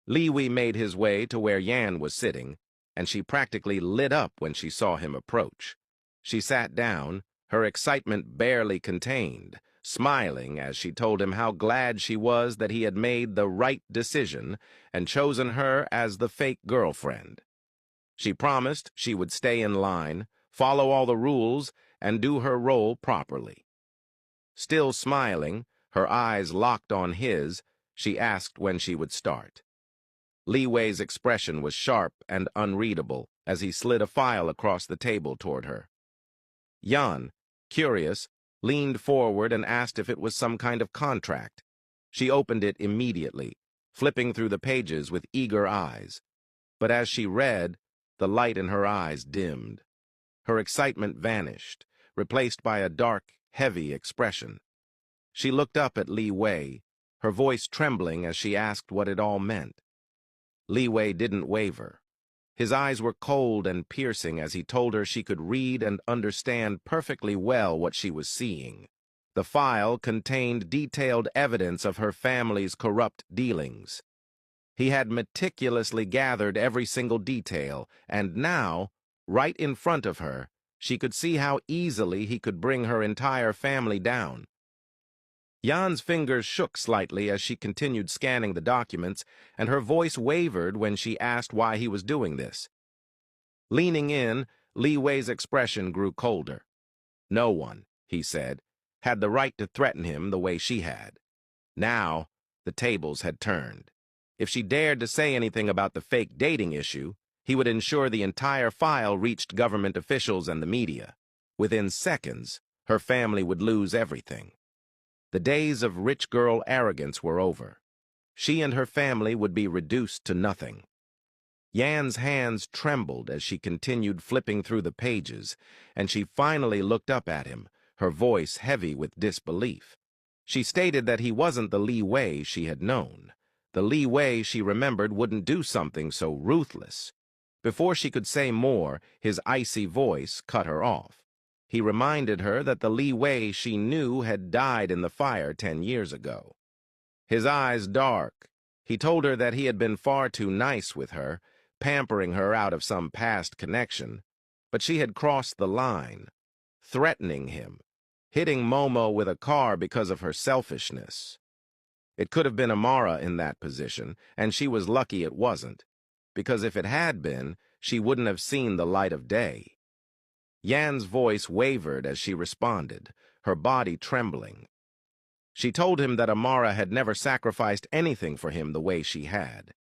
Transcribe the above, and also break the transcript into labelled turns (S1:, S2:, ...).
S1: Liwei made his way to where Yan was sitting, and she practically lit up when she saw him approach. She sat down, her excitement barely contained, smiling as she told him how glad she was that he had made the right decision and chosen her as the fake girlfriend. She promised she would stay in line, follow all the rules, and do her role properly. Still smiling, her eyes locked on his, she asked when she would start. Liwei's expression was sharp and unreadable as he slid a file across the table toward her. Yan, curious, leaned forward and asked if it was some kind of contract. She opened it immediately, flipping through the pages with eager eyes. But as she read, the light in her eyes dimmed. Her excitement vanished, replaced by a dark, heavy expression. She looked up at Liwei, her voice trembling as she asked what it all meant. Liwei didn't waver. His eyes were cold and piercing as he told her she could read and understand perfectly well what she was seeing. The file contained detailed evidence of her family's corrupt dealings. He had meticulously gathered every single detail, and now, right in front of her, she could see how easily he could bring her entire family down. Yan's fingers shook slightly as she continued scanning the documents, and her voice wavered when she asked why he was doing this. Leaning in, Liwei's expression grew colder. No one, he said, had the right to threaten him the way she had. Now, the tables had turned. If she dared to say anything about the fake dating issue, he would ensure the entire file reached government officials and the media. Within seconds, her family would lose everything. The days of rich girl arrogance were over. She and her family would be reduced to nothing. Yan's hands trembled as she continued flipping through the pages, and she finally looked up at him, her voice heavy with disbelief. She stated that he wasn't the Liwei she had known. The Liwei she remembered wouldn't do something so ruthless. Before she could say more, his icy voice cut her off. He reminded her that the Liwei she knew had died in the fire 10 years ago. His eyes dark, he told her that he had been far too nice with her, pampering her out of some past connection, but she had crossed the line, threatening him, hitting Momo with a car because of her selfishness. It could have been Amara in that position, and she was lucky it wasn't, because if it had been, she wouldn't have seen the light of day. Yan's voice wavered as she responded, her body trembling. She told him that Amara had never sacrificed anything for him the way she had.